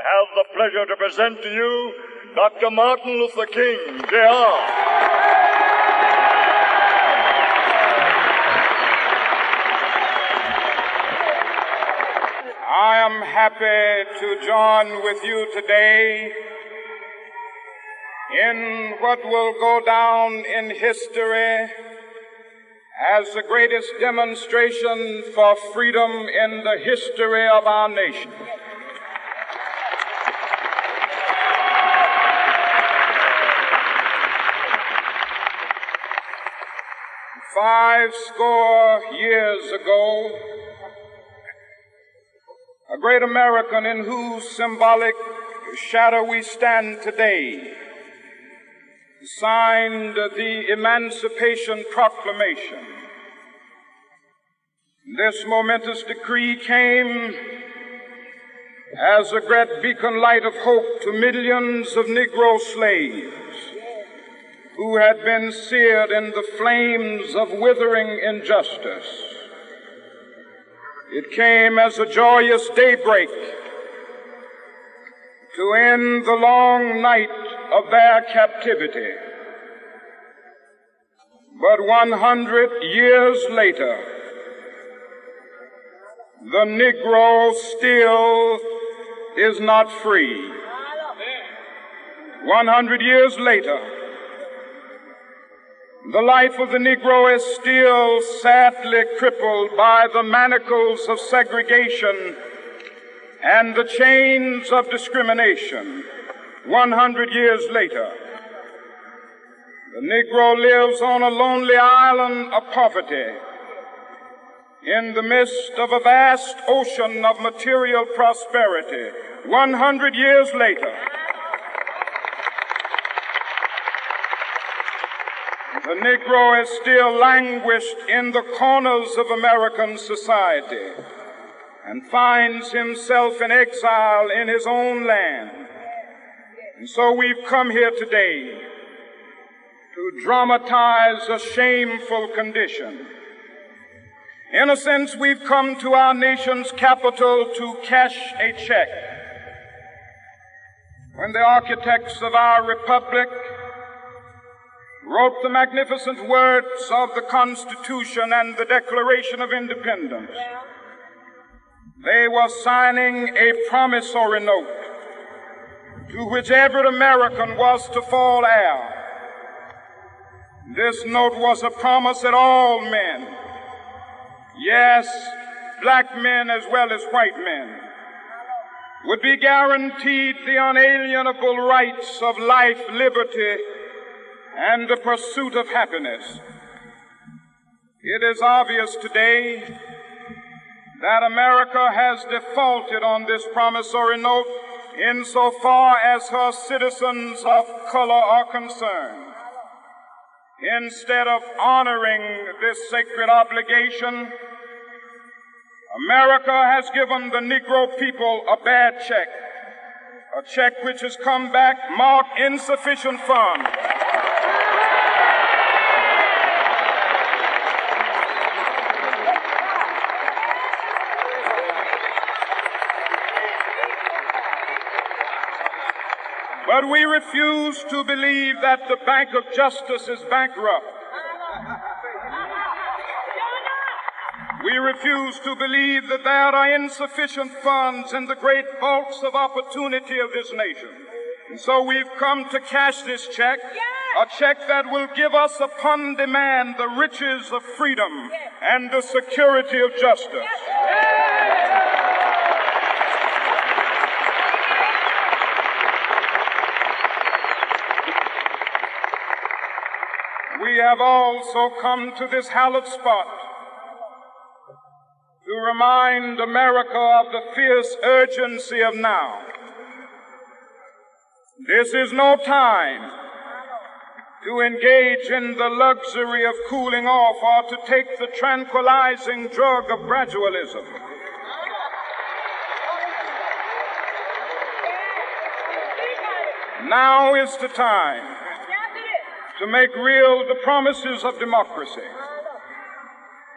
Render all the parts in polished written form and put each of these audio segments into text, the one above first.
have the pleasure to present to you Dr. Martin Luther King, Jr. I am happy to join with you today in what will go down in history as the greatest demonstration for freedom in the history of our nation. Five score years ago, a great American in whose symbolic shadow we stand today signed the Emancipation Proclamation. This momentous decree came as a great beacon light of hope to millions of Negro slaves who had been seared in the flames of withering injustice. It came as a joyous daybreak to end the long night of their captivity. But 100 years later, the Negro still is not free. 100 years later, the life of the Negro is still sadly crippled by the manacles of segregation and the chains of discrimination. 100 years later, the Negro lives on a lonely island of poverty in the midst of a vast ocean of material prosperity. 100 years later, the Negro is still languished in the corners of American society and finds himself in exile in his own land. And so we've come here today to dramatize a shameful condition. In a sense, we've come to our nation's capital to cash a check. When the architects of our republic wrote the magnificent words of the Constitution and the Declaration of Independence, they were signing a promissory note to which every American was to fall heir. This note was a promise that all men, yes, black men as well as white men, would be guaranteed the unalienable rights of life, liberty, and the pursuit of happiness. It is obvious today that America has defaulted on this promissory note insofar as her citizens of color are concerned. Instead of honoring this sacred obligation, America has given the Negro people a bad check, a check which has come back marked insufficient funds. But we refuse to believe that the Bank of Justice is bankrupt. We refuse to believe that there are insufficient funds in the great vaults of opportunity of this nation. And so we've come to cash this check, a check that will give us upon demand the riches of freedom and the security of justice. We have also come to this hallowed spot to remind America of the fierce urgency of now. This is no time to engage in the luxury of cooling off or to take the tranquilizing drug of gradualism. Now is the time to make real the promises of democracy.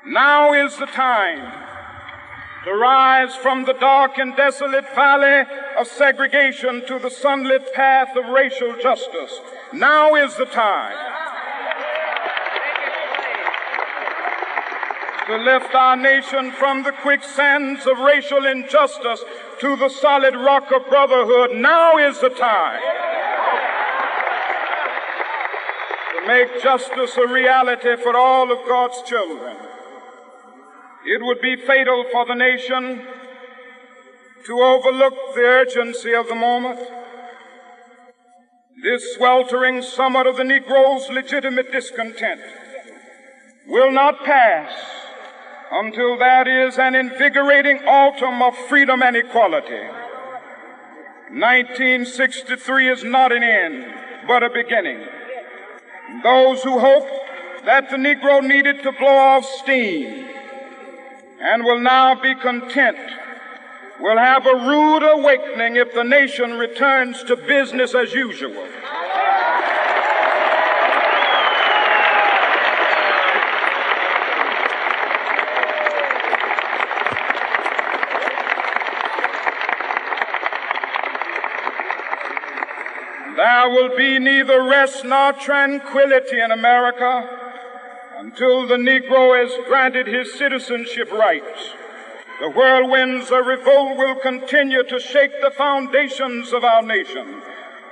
Now is the time to rise from the dark and desolate valley of segregation to the sunlit path of racial justice. Now is the time to lift our nation from the quicksands of racial injustice to the solid rock of brotherhood. Now is the time to make justice a reality for all of God's children. It would be fatal for the nation to overlook the urgency of the moment. This sweltering summit of the Negro's legitimate discontent will not pass until that is an invigorating autumn of freedom and equality. 1963 is not an end, but a beginning. Those who hoped that the Negro needed to blow off steam and will now be content will have a rude awakening if the nation returns to business as usual. There will be neither rest nor tranquility in America until the Negro is granted his citizenship rights. The whirlwinds of revolt will continue to shake the foundations of our nation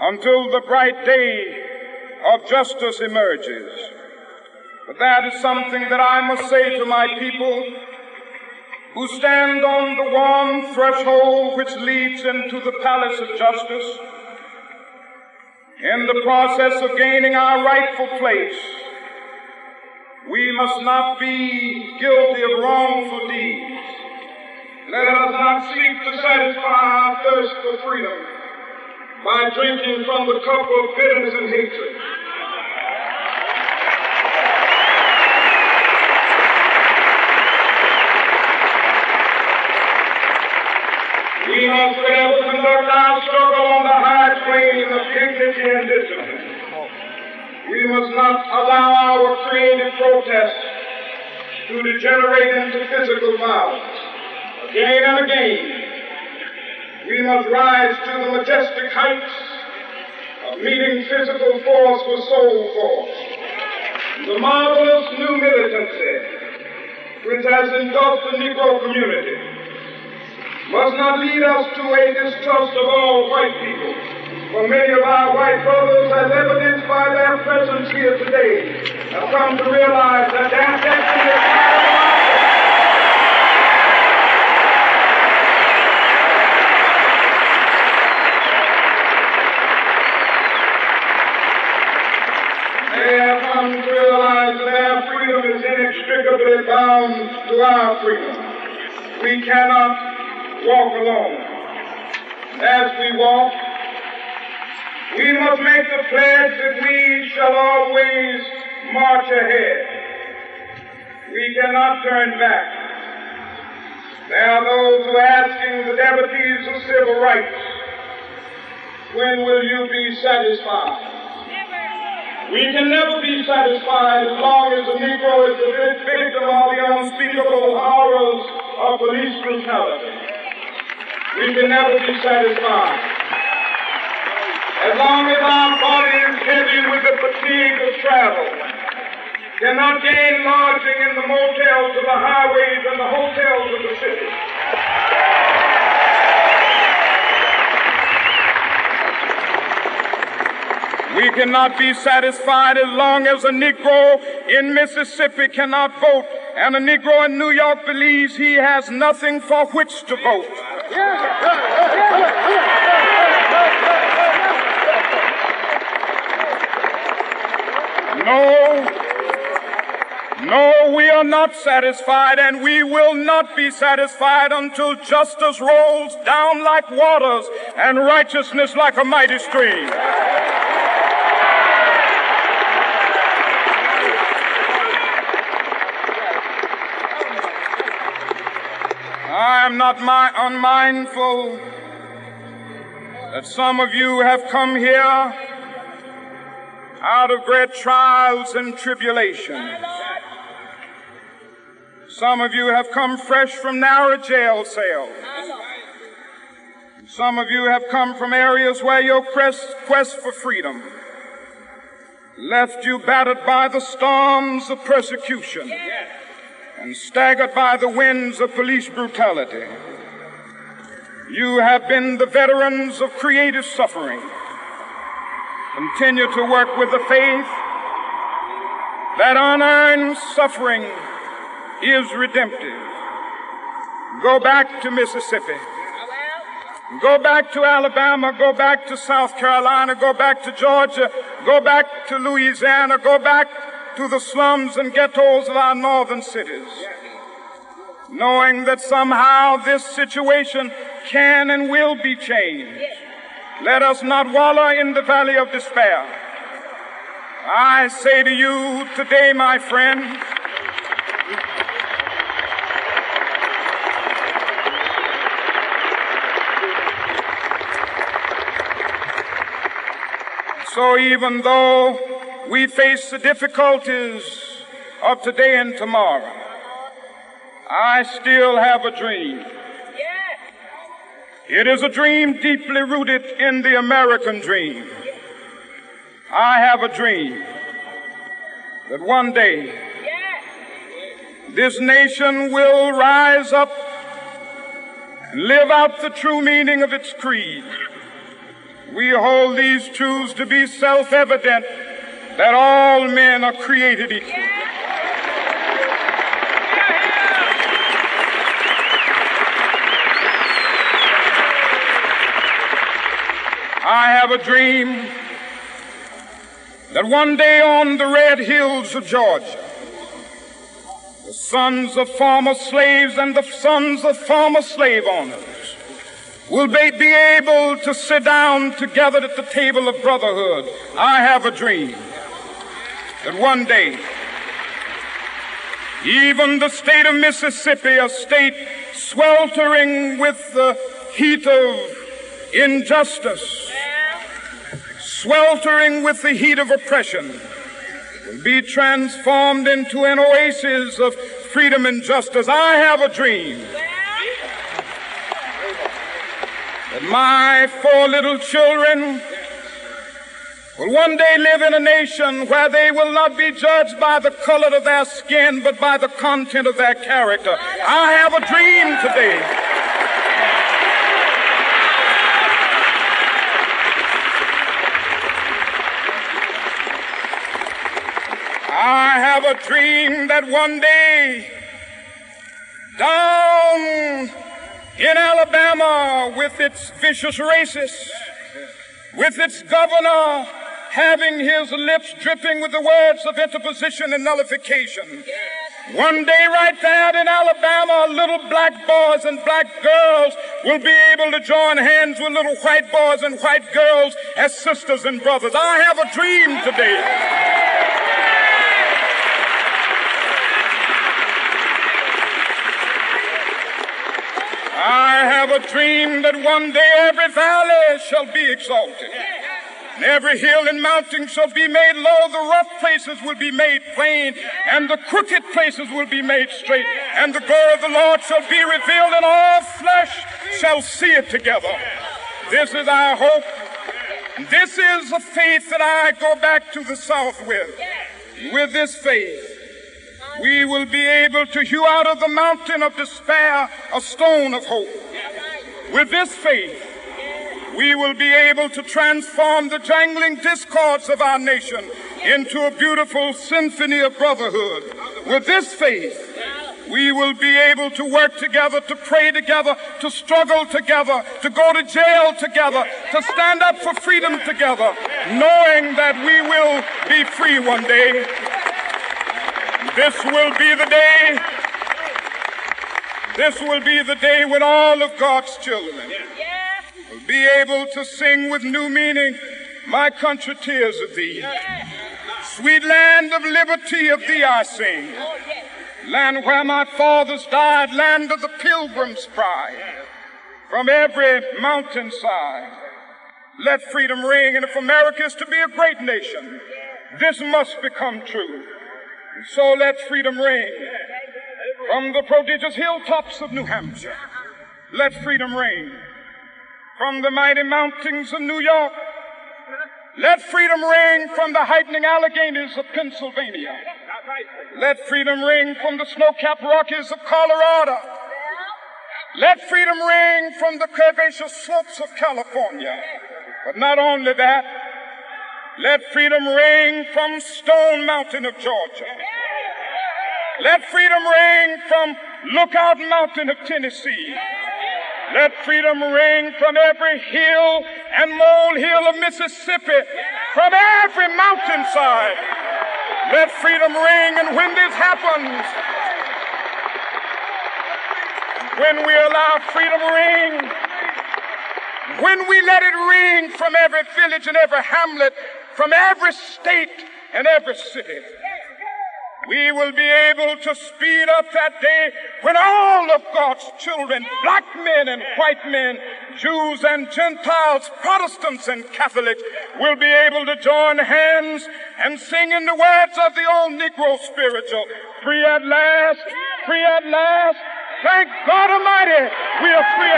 until the bright day of justice emerges. But that is something that I must say to my people who stand on the warm threshold which leads into the palace of justice. In the process of gaining our rightful place, we must not be guilty of wrongful deeds. Let us not seek to satisfy our thirst for freedom by drinking from the cup of bitterness and hatred. We must forever conduct our struggle on the high plane of dignity and discipline. We must not allow our creative protests to degenerate into physical violence. Again and again, we must rise to the majestic heights of meeting physical force with soul force. The marvelous new militancy which has engulfed the Negro community must not lead us to a distrust of all white people. For many of our white brothers, as evidenced by their presence here today, have come to realize that their destiny is not of ours. They have come to realize that their freedom is inextricably bound to our freedom. We cannot walk alone. As we walk, we must make the pledge that we shall always march ahead. We cannot turn back. There are those who are asking the devotees of civil rights, when will you be satisfied? We can never be satisfied as long as the Negro is the victim of the unspeakable horrors of police brutality. We can never be satisfied as long as our body is heavy with the fatigue of travel, cannot gain lodging in the motels of the highways and the hotels of the city. We cannot be satisfied as long as a Negro in Mississippi cannot vote and a Negro in New York believes he has nothing for which to vote. No, we are not satisfied, and we will not be satisfied until justice rolls down like waters and righteousness like a mighty stream. I am not unmindful that some of you have come here out of great trials and tribulations. Some of you have come fresh from narrow jail cells. Some of you have come from areas where your quest for freedom left you battered by the storms of persecution and staggered by the winds of police brutality. You have been the veterans of creative suffering. Continue to work with the faith that unearned suffering is redemptive. Go back to Mississippi. Go back to Alabama. Go back to South Carolina. Go back to Georgia. Go back to Louisiana. Go back to the slums and ghettos of our northern cities, knowing that somehow this situation can and will be changed. Let us not wallow in the valley of despair. I say to you today, my friends, so even though we face the difficulties of today and tomorrow, I still have a dream. It is a dream deeply rooted in the American dream. I have a dream that one day this nation will rise up and live out the true meaning of its creed. We hold these truths to be self-evident, that all men are created equal. I have a dream that one day on the red hills of Georgia, the sons of former slaves and the sons of former slave owners will be able to sit down together at the table of brotherhood. I have a dream that one day, even the state of Mississippi, a state sweltering with the heat of injustice, sweltering with the heat of oppression, will be transformed into an oasis of freedom and justice. I have a dream that my 4 little children will one day live in a nation where they will not be judged by the color of their skin, but by the content of their character. I have a dream today I have a dream that one day down in Alabama, with its vicious racists, with its governor having his lips dripping with the words of interposition and nullification, one day right there in Alabama, little black boys and black girls will be able to join hands with little white boys and white girls as sisters and brothers. I have a dream today I have a dream that one day every valley shall be exalted, and every hill and mountain shall be made low. The rough places will be made plain, and the crooked places will be made straight. And the glory of the Lord shall be revealed, and all flesh shall see it together. This is our hope. This is the faith that I go back to the South with. With this faith, we will be able to hew out of the mountain of despair a stone of hope. With this faith, we will be able to transform the jangling discords of our nation into a beautiful symphony of brotherhood. With this faith, we will be able to work together, to pray together, to struggle together, to go to jail together, to stand up for freedom together, knowing that we will be free one day. This will be the day. This will be the day when all of God's children will be able to sing with new meaning, "My country, tears of thee. Sweet land of liberty, of thee I sing. Land where my fathers died, land of the pilgrim's pride. From every mountainside, let freedom ring. And if America is to be a great nation, this must become true. And so let freedom ring. From the prodigious hilltops of New Hampshire, let freedom ring. from the mighty mountains of New York. Let freedom ring from the heightening Alleghenies of Pennsylvania. Let freedom ring from the snow-capped Rockies of Colorado. Let freedom ring from the curvaceous slopes of California. But not only that, let freedom ring from Stone Mountain of Georgia. Let freedom ring from Lookout Mountain of Tennessee. Let freedom ring from every hill and molehill of Mississippi, from every mountainside. Let freedom ring, and when this happens, when we allow freedom ring, when we let it ring from every village and every hamlet, from every state and every city, we will be able to speed up that day when all of God's children, black men and white men, Jews and Gentiles, Protestants and Catholics, will be able to join hands and sing in the words of the old Negro spiritual, free at last, thank God Almighty, we are free